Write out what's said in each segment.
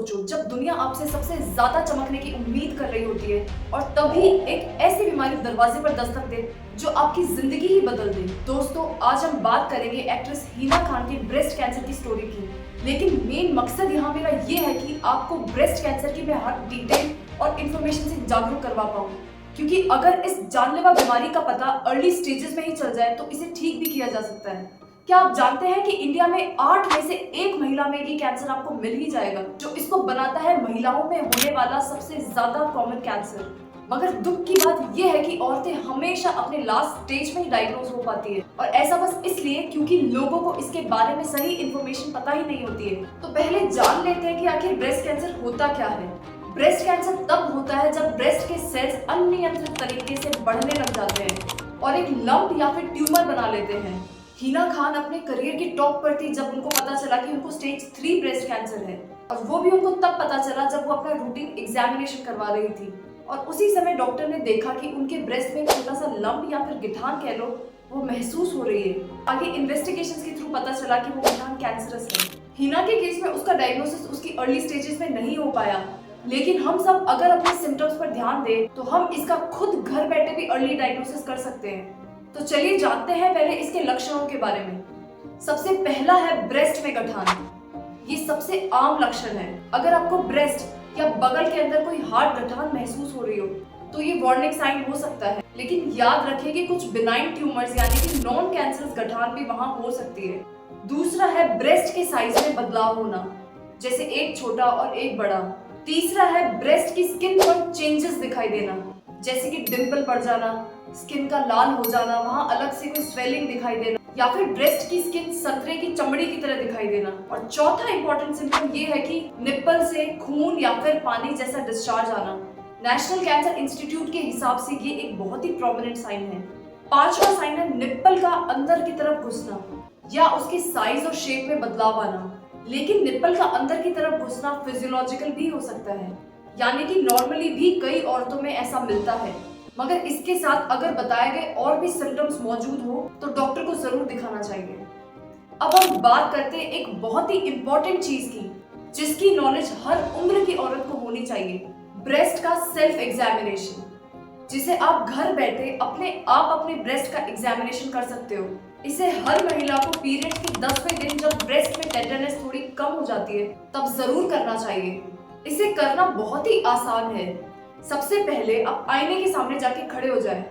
सोचो, जब दुनिया आपसे सबसे ज्यादा चमकने की उम्मीद कर रही होती है और तभी एक ऐसी बीमारी दरवाजे पर दस्तक दे जो आपकी जिंदगी ही बदल दे। दोस्तों, आज हम बात करेंगे एक्ट्रेस हिना खान के ब्रेस्ट कैंसर की स्टोरी की। लेकिन मेन मकसद यहाँ मेरा ये है कि आपको ब्रेस्ट कैंसर की मैं हर डिटेल और इन्फॉर्मेशन से जागरूक करवा पाऊँ, क्योंकि अगर इस जानलेवा बीमारी का पता अर्ली स्टेजेस में ही चल जाए तो इसे ठीक भी किया जा सकता है। क्या आप जानते हैं कि इंडिया में 8 में से 1 महिला में ये कैंसर आपको मिल ही जाएगा, जो इसको बनाता है महिलाओं में होने वाला सबसे ज्यादा कॉमन कैंसर। मगर दुख की बात यह है कि औरतें हमेशा अपने लास्ट स्टेज में ही डायग्नोज हो पाती है, और ऐसा बस इसलिए क्योंकि लोगों को इसके बारे में सही इन्फॉर्मेशन पता ही नहीं होती है। तो पहले जान लेते हैं कि आखिर ब्रेस्ट कैंसर होता क्या है। ब्रेस्ट कैंसर तब होता है जब ब्रेस्ट के सेल्स अनियंत्रित तरीके से बढ़ने लग जाते हैं और एक लंप या फिर ट्यूमर बना लेते हैं। हिना खान अपने करियर की टॉप पर थी जब उनको पता चला कि उनको स्टेज 3 ब्रेस्ट कैंसर है, और वो भी उनको तब पता चला जब वो अपना रूटीन एग्जामिनेशन करवा रही थी। और उसी समय डॉक्टर ने देखा कि उनके ब्रेस्ट में एक छोटा सा लंप या फिर गिठान कह लो, वो महसूस हो रही है। आगे इन्वेस्टिगेशंस के थ्रू पता चला कि वो गिठान कैंसरस है। हिना के केस में उसका डायग्नोसिस उसकी अर्ली स्टेजेस में नहीं हो पाया, लेकिन हम सब अगर अपने सिम्टम्स पर ध्यान दें तो हम इसका खुद घर बैठे भी अर्ली डायग्नोसिस कर सकते हैं। तो चलिए जानते हैं पहले इसके लक्षणों के बारे में। सबसे पहला है ब्रेस्ट में गठान। ये सबसे आम लक्षण है। अगर आपको ब्रेस्ट या बगल के अंदर कोई हार्ड गठान महसूस हो रही हो तो ये वार्निंग साइन हो सकता है, लेकिन याद रखें कि कुछ बिनाइन ट्यूमर्स यानी कि नॉन कैंसरस गठान भी वहां हो सकती है। दूसरा है ब्रेस्ट के साइज में बदलाव होना, जैसे एक छोटा और एक बड़ा। तीसरा है ब्रेस्ट की स्किन पर चेंजेस दिखाई देना, जैसे कि डिंपल पड़ जाना, स्किन का लाल हो जाना, वहां अलग से कोई स्वेलिंग दिखाई देना, या फिर ब्रेस्ट की स्किन संतरे की चमड़ी की तरह दिखाई देना। और चौथा इंपॉर्टेंट सिम्टम ये है कि निप्पल से खून या फिर पानी जैसा डिस्चार्ज आना। नेशनल कैंसर इंस्टीट्यूट के हिसाब से ये एक बहुत ही प्रोमिनेंट साइन है। पांचवा साइन है निप्पल का अंदर की तरफ घुसना या उसके साइज और शेप में बदलाव आना। लेकिन निप्पल का अंदर की तरफ घुसना फिजियोलॉजिकल भी हो सकता है, यानी कि नॉर्मली भी कई औरतों में ऐसा मिलता है। मगर इसके साथ अगर बताए गए और भी सिम्टम्स मौजूद हो तो डॉक्टर को जरूर दिखाना चाहिए। अब हम बात करते हैं एक बहुत ही इंपॉर्टेंट चीज की, जिसकी नॉलेज हर उम्र की औरत को होनी चाहिए। ब्रेस्ट का सेल्फ एग्जामिनेशन, जिसे आप घर बैठे अपने ब्रेस्ट का एग्जामिनेशन कर सकते हो। इसे हर महिला को पीरियड्स के 10वें दिन जब ब्रेस्ट में टेंडरनेस थोड़ी कम हो जाती है तब जरूर करना चाहिए। इसे करना बहुत ही आसान है। सबसे पहले आप आईने के सामने जाके खड़े हो जाएं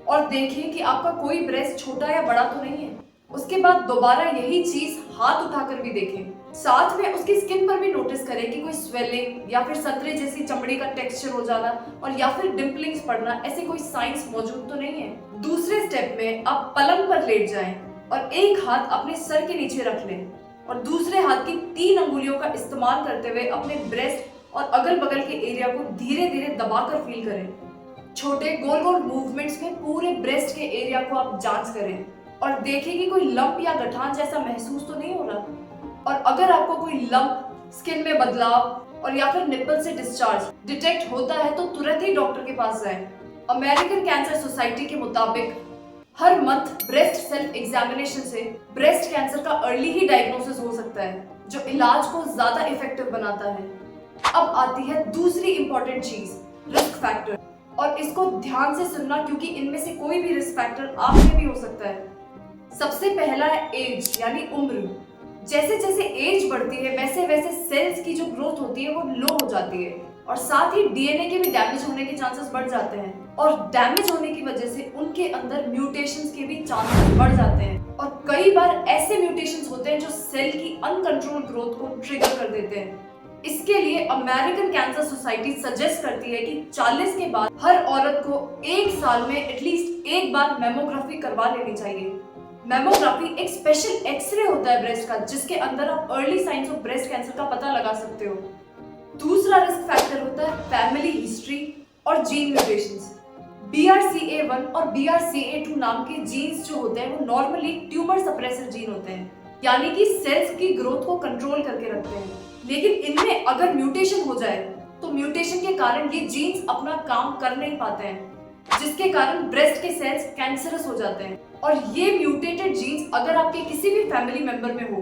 और देखें कि आपका कोई ब्रेस्ट छोटा या बड़ा तो नहीं है। उसके बाद दोबारा यही चीज हाथ उठाकर भी देखें। साथ में उसकी स्किन पर भी नोटिस करें कि कोई स्वेलिंग या फिर संतरे जैसी चमड़ी का टेक्सचर हो जाना और या फिर डिम्पलिंग्स पड़ना, ऐसे कोई साइंस मौजूद तो नहीं है। दूसरे स्टेप में आप पलंग पर लेट जाएं और एक हाथ अपने सर के नीचे रख लें और दूसरे हाथ की 3 अंगुलियों का इस्तेमाल करते हुए अपने ब्रेस्ट और अगल बगल के एरिया को धीरे धीरे दबाकर फील करें। छोटे गोल गोल मूवमेंट्स में पूरे ब्रेस्ट के एरिया को आप जांच करें और देखें कि कोई लंप या गठान जैसा महसूस तो नहीं हो रहा। और अगर आपको कोई लंप, स्किन में बदलाव और या फिर निप्पल से डिस्चार्ज डिटेक्ट होता है तो तुरंत ही डॉक्टर के पास जाएं। अमेरिकन कैंसर सोसाइटी के मुताबिक हर मंथ ब्रेस्ट सेल्फ एग्जामिनेशन से ब्रेस्ट कैंसर का अर्ली ही डायग्नोसिस हो सकता है, जो इलाज को ज्यादा इफेक्टिव बनाता है। अब आती है दूसरी इंपॉर्टेंट चीज, रिस्क फैक्टर, और इसको ध्यान से सुनना क्योंकि इनमें से कोई भी रिस्क फैक्टर आप में भी हो सकता है। सबसे पहला है एज यानी उम्र। जैसे जैसे एज बढ़ती है वैसे वैसे सेल्स की जो ग्रोथ होती है वो लो हो जाती है, और साथ ही डीएनए के भी डैमेज होने के चांसेस बढ़ जाते हैं, और डैमेज होने की वजह से उनके अंदर म्यूटेशंस के भी चांसेस बढ़ जाते हैं। और कई बार ऐसे म्यूटेशंस होते हैं जो सेल की अनकंट्रोल ग्रोथ को ट्रिगर कर देते हैं। इसके लिए अमेरिकन कैंसर सोसाइटी सजेस्ट करती है कि 40 के बाद हर औरत को 1 साल में एटलीस्ट एक बार मेमोग्राफी करवा लेनी चाहिए। मेमोग्राफी एक स्पेशल एक्सरे होता है ब्रेस्ट का, जिसके अंदर आप early signs of breast cancer का पता लगा सकते हो। दूसरा रिस्क फैक्टर होता है फैमिली हिस्ट्री और जीन म्यूटेशंस। BRCA1 और BRCA2 नाम के जीन्स जो होते हैं वो नॉर्मली ट्यूमर सप्रेसर जीन होते हैं, यानी कि सेल्स की ग्रोथ को कंट्रोल करके रखते हैं। लेकिन इनमें अगर म्यूटेशन हो जाए तो म्यूटेशन के कारण ये जीन्स अपना काम कर नहीं पाते हैं, जिसके कारण ब्रेस्ट के सेल्स कैंसरस हो जाते हैं। और ये म्यूटेटेड जीन्स अगर आपके किसी भी फैमिली मेंबर में हो,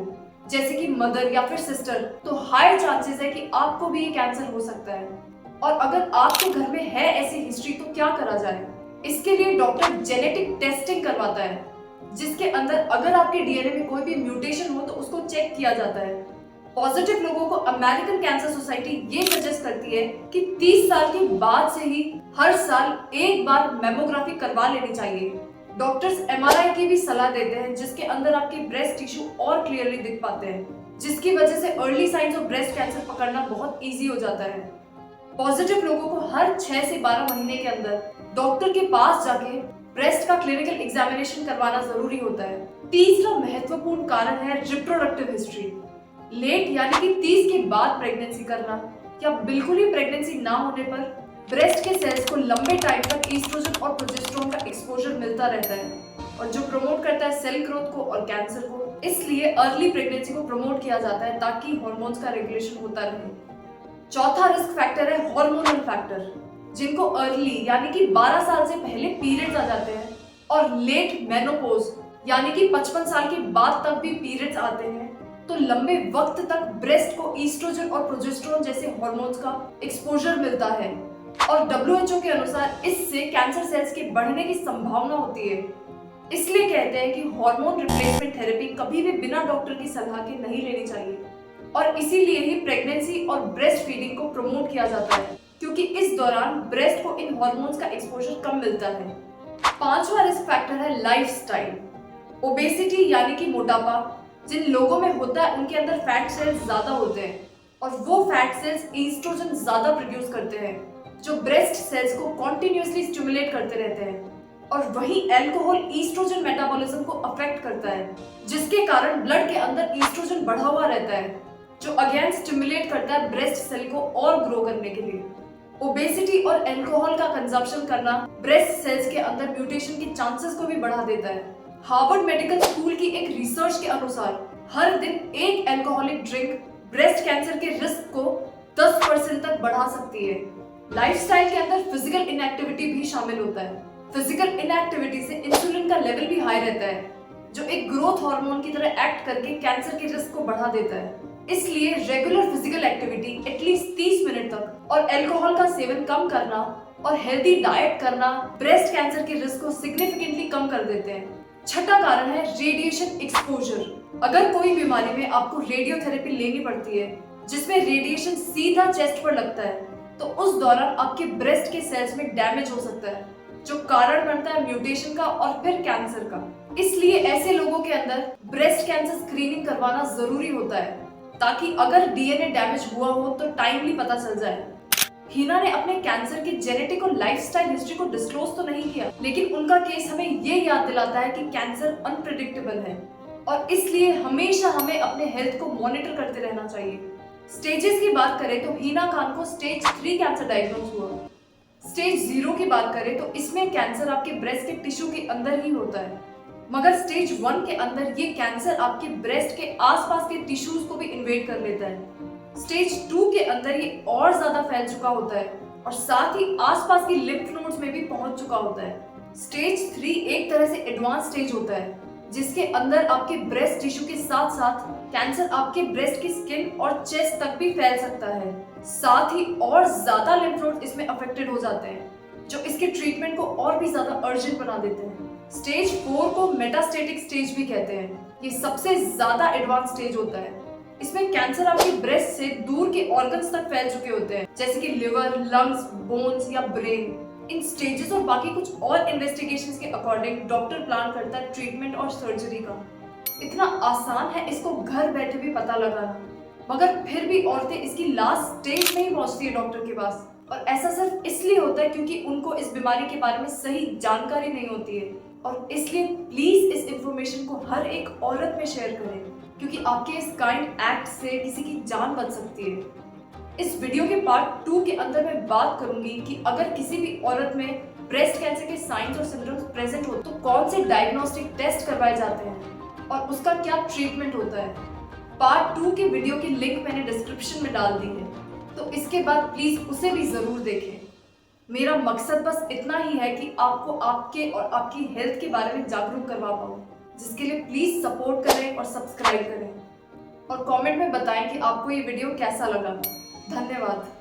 जैसे कि मदर या फिर सिस्टर, तो हाई चांसेस है कि आपको भी ये कैंसर हो सकता है। और अगर आपके घर में है ऐसी हिस्ट्री तो क्या करा जाए? इसके लिए डॉक्टर जेनेटिक टेस्टिंग करवाता है, जिसके अंदर अगर आपके डीएनए में कोई भी म्यूटेशन हो तो उसको चेक किया जाता है। पॉजिटिव लोगों को अमेरिकन कैंसर सोसाइटी ये सजेस्ट करती है कि 30 साल के बाद से ही हर साल एक बार मेमोग्राफी करवा लेनी चाहिए। डॉक्टर्स एमआरआई की भी सलाह देते हैं, जिसके अंदर आपके ब्रेस्ट टिश्यू और क्लियरली दिख पाते हैं, जिसकी वजह से early signs of breast cancer पकड़ना बहुत इजी हो जाता है। पॉजिटिव लोगों को हर 6 से 12 महीने के अंदर डॉक्टर के पास जाके ब्रेस्ट का क्लिनिकल एग्जामिनेशन करवाना जरूरी होता है। तीसरा महत्वपूर्ण कारण है रिप्रोडक्टिव हिस्ट्री। लेट यानी कि 30 के बाद प्रेगनेंसी करना या बिल्कुल ही प्रेगनेंसी ना होने पर ब्रेस्ट के सेल्स को लंबे टाइम तक ईस्ट्रोजन और प्रोजेस्टेरोन का एक्सपोजर मिलता रहता है, और जो प्रमोट करता है सेल ग्रोथ को और कैंसर को। इसलिए अर्ली प्रेगनेंसी को प्रमोट किया जाता है ताकि हार्मोन्स का रेगुलेशन होता रहे। चौथा रिस्क फैक्टर है हार्मोनल फैक्टर, जिनको अर्ली यानी कि 12 साल से पहले पीरियड्स आ जाते हैं और लेट मेनोपॉज यानी कि 55 साल के बाद तक भी पीरियड्स आते हैं, तो लंबे वक्त तक ब्रेस्ट को ईस्ट्रोजन और प्रोजेस्टेरोन जैसे हार्मोन्स का एक्सपोजर मिलता है, और WHO के अनुसार इससे कैंसर सेल्स के बढ़ने की संभावना होती है। इसलिए कहते हैं कि हार्मोन रिप्लेसमेंट थेरेपी कभी भी बिना डॉक्टर की सलाह के नहीं लेनी चाहिए, और इसीलिए ही प्रेगनेंसी और ब्रेस्ट फीडिंग को प्रमोट किया जाता है, क्योंकि इस दौरान ब्रेस्ट को इन हार्मोन्स का एक्सपोजर कम मिलता है। पांचवा रिस्क फैक्टर है लाइफस्टाइल। ओबेसिटी यानी कि मोटापा जिन लोगों में होता है उनके अंदर फैट सेल्स ज्यादा होते हैं, और वो फैट सेल्स ईस्ट्रोजन ज्यादा प्रोड्यूस करते हैं, जो ब्रेस्ट सेल्स को कॉन्टिन्यूसली स्टिमुलेट करते रहते हैं। और वही अल्कोहल ईस्ट्रोजन मेटाबॉलिज्म को अफेक्ट करता है, जिसके कारण ब्लड के अंदर ईस्ट्रोजन बढ़ा हुआ रहता है, जो अगेन स्टिमुलेट करता है ब्रेस्ट सेल को और ग्रो करने के लिए। ओबेसिटी और अल्कोहल का कंजप्शन करना ब्रेस्ट सेल्स के अंदर म्यूटेशन के चांसेस को भी बढ़ा देता है। हार्वर्ड मेडिकल स्कूल की एक रिसर्च के अनुसार हर दिन एक अल्कोहलिक ड्रिंक ब्रेस्ट कैंसर के रिस्क को 10% तक बढ़ा सकती है। लाइफस्टाइल के अंदर फिजिकल इनएक्टिविटी भी शामिल होता है। फिजिकल इनएक्टिविटी से इंसुलिन का लेवल भी हाई रहता है, जो एक ग्रोथ हार्मोन की तरह एक्ट करके कैंसर के रिस्क को बढ़ा देता है। इसलिए regular physical activity at least 30 minute तक और अल्कोहल का सेवन कम करना और हेल्दी डाइट करना ब्रेस्ट कैंसर के रिस्क को सिग्निफिकेंटली कम कर देते हैं। छठा कारण है रेडिएशन एक्सपोजर। अगर कोई बीमारी में आपको रेडियोथेरेपी लेनी पड़ती है, जिसमें रेडिएशन सीधा चेस्ट पर लगता है, तो उस दौरान आपके ब्रेस्ट के सेल्स में डैमेज हो सकता है, जो कारण बनता है म्यूटेशन का और फिर कैंसर का। इसलिए ऐसे लोगों के अंदर ब्रेस्ट कैंसर स्क्रीनिंग करवाना जरूरी होता है, ताकि अगर डीएनए डैमेज हुआ हो तो टाइमली पता चल जाए। हिना ने अपने कैंसर की जेनेटिक और लाइफस्टाइल हिस्ट्री को डिस्क्लोज तो नहीं किया, लेकिन उनका केस हमें ये याद दिलाता है कि कैंसर अनप्रेडिक्टेबल है, और इसलिए हमेशा हमें अपने हेल्थ को मॉनिटर करते रहना चाहिए। स्टेजेस की बात करें तो हिना खान को स्टेज 3 कैंसर डायग्नोज हुआ। स्टेज 0 की बात करें तो इसमें कैंसर आपके ब्रेस्ट के टिश्यू के अंदर ही होता है, मगर स्टेज 1 के अंदर ये कैंसर आपके ब्रेस्ट के आसपास के टिश्यूज को भी इन्वेड कर लेता है। स्टेज 2 के अंदर ये और ज्यादा फैल चुका होता है और साथ ही आसपास की लिम्फ नोड्स में भी पहुंच चुका होता है। स्टेज 3 एक तरह से एडवांस स्टेज होता है, जिसके अंदर आपके ब्रेस्ट टिश्यू के साथ साथ कैंसर आपके ब्रेस्ट की स्किन और चेस्ट तक भी फैल सकता है। साथ ही और ज्यादा लिम्फ नोड्स इसमें अफेक्टेड हो जाते हैं, जो इसके ट्रीटमेंट को और भी ज्यादा अर्जेंट बना देते हैं। स्टेज 4 को मेटास्टेटिक स्टेज भी कहते हैं। ये सबसे ज्यादा एडवांस स्टेज होता है। इसमें कैंसर आपके ब्रेस्ट से दूर के ऑर्गन्स तक फैल चुके होते हैं, जैसे कि लिवर, लंग्स, बोन्स या ब्रेन। इन स्टेजेस और बाकी कुछ और इन्वेस्टिगेशंस के अकॉर्डिंग डॉक्टर प्लान करता है ट्रीटमेंट और सर्जरी का। इतना आसान है इसको घर बैठे भी पता लगाना, मगर फिर भी औरतें इसकी लास्ट स्टेज में ही पहुंचती है डॉक्टर के पास, और ऐसा सिर्फ इसलिए होता है क्योंकि उनको इस बीमारी के बारे में सही जानकारी नहीं होती है। और इसलिए प्लीज इस इंफॉर्मेशन को हर एक औरत में शेयर करें, क्योंकि आपके इस काइंड एक्ट से किसी की जान बच सकती है। इस वीडियो के पार्ट 2 के अंदर मैं बात करूंगी कि अगर किसी भी औरत में ब्रेस्ट कैंसर के साइंस और सिम्टम्स प्रेजेंट हो तो कौन से डायग्नोस्टिक टेस्ट करवाए जाते हैं और उसका क्या ट्रीटमेंट होता है। पार्ट 2 के वीडियो की लिंक मैंने डिस्क्रिप्शन में डाल दी है, तो इसके बाद प्लीज उसे भी जरूर देखें। मेरा मकसद बस इतना ही है कि आपको आपके और आपकी हेल्थ के बारे में जागरूक करवा पाऊँ, जिसके लिए प्लीज सपोर्ट करें और सब्सक्राइब करें। और कमेंट में बताएं कि आपको ये वीडियो कैसा लगा। धन्यवाद।